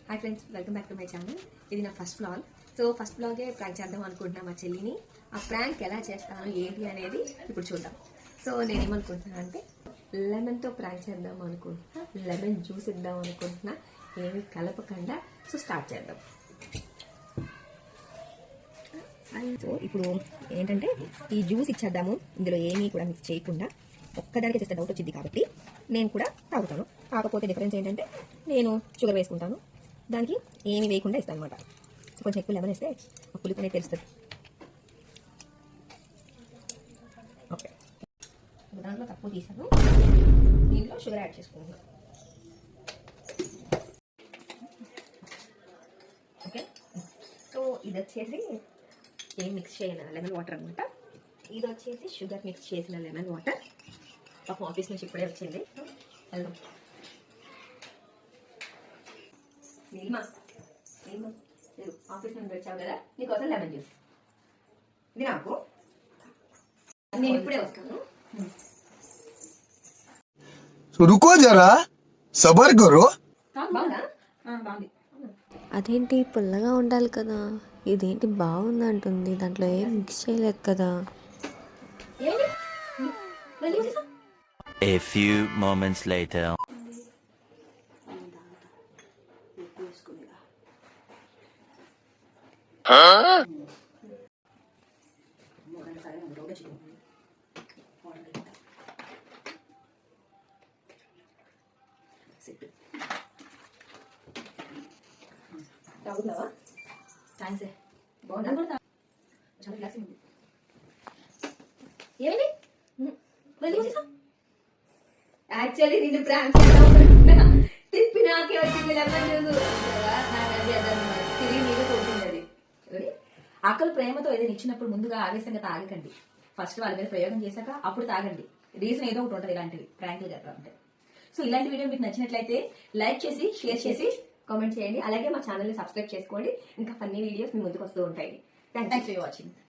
Hi friends, welcome back to my channel. ఇది నా first vlog. So first వ్లాగే prank చేద్దాం అనుకుంటున్నా మా చెల్లిని. ఆ ప్రాంక్ ఎలా చేస్తాను ఏంటి అనేది ఇప్పుడు చూద్దాం. సో నేనేమనుకుంటున్నా అంటే లెమన్తో ప్రాంక్ చేద్దాం అనుకుంటున్నా, లెమన్ జ్యూస్ ఇద్దాం అనుకుంటున్నా, ఏమి కలపకుండా. సో స్టార్ట్ చేద్దాం. సో ఇప్పుడు ఏంటంటే ఈ జ్యూస్ ఇచ్చేద్దాము, ఇందులో ఏమీ కూడా మిక్స్ చేయకుండా. ఒక్కదానికి చేస్తే డౌట్ వచ్చింది కాబట్టి నేను కూడా తాగుతాను. కాకపోతే డిఫరెన్స్ ఏంటంటే నేను షుగర్ వేసుకుంటాను, దానికి ఏమి వేయకుండా ఇస్తాను అనమాట. సో కొంచెం ఎక్కువ లెమన్ వేస్తే ఆ పులుపు అనేది తెలుస్తుంది. ఓకే, దాంట్లో తక్కువ తీసాను, దీంట్లో షుగర్ యాడ్ చేసుకుంటాను. ఓకే, సో ఇది వచ్చేసి ఏం మిక్స్ చేయను, లెమన్ వాటర్ అనమాట. ఇది వచ్చేసి షుగర్ మిక్స్ చేసిన లెమన్ వాటర్. పాపం ఆఫీస్ నుంచి ఇప్పుడే వచ్చింది. వెళ్దాం. నీలిమా, ఆఫీస్ నుండి వచ్చావు కదా, నీకోసం లెమన్ జ్యూస్. ఇది నాకు, నేను ఇప్పుడే వస్తాను. रुको जरा सबर करो. బాగుందా? బాగుంది. అదేంటి పుల్లగా ఉండాలి కదా, ఇదేంటి బాగుంది అంటుంది, దాంట్లో ఏం మిక్స్ చేయలేదు కదా. ఏమైంది? వెళ్ళి చూసేసా? A few moments later. తాగుతున్నావా? థ్యాంక్స్. బాగుందా? చాలా రిలాక్స్ ఉంది. ఏమైంది? వెళ్ళి చూసేసా? యాక్చువల్లీ నేను ప్రాంక్ చేద్దాం తిప్పి నాకే వచ్చింది లెమన్ జ్యూస్. నాకు అది అదన్నమాట, తిరిగి నీళ్ళు తోడుతుంది అది. ఆకలి ప్రేమతో ఏదైనా ఇచ్చినప్పుడు ముందుగా ఆవేశంగా తాగకండి. ఫస్ట్ వాళ్ళ మీద ప్రయోగం చేశాక అప్పుడు తాగండి. రీజన్ ఏదో ఒకటి ఉంటుంది ఇలాంటివి ప్రాంకులు చెప్పాలంటే. సో ఇలాంటి వీడియో మీకు నచ్చినట్లయితే లైక్ చేసి, షేర్ చేసి, కామెంట్ చేయండి. అలాగే మా ఛానల్ని సబ్స్క్రైబ్ చేసుకోండి. ఇంకా ఫన్నీ వీడియోస్ మీ ముందుకు వస్తూ ఉంటాయి. Thanks for watching.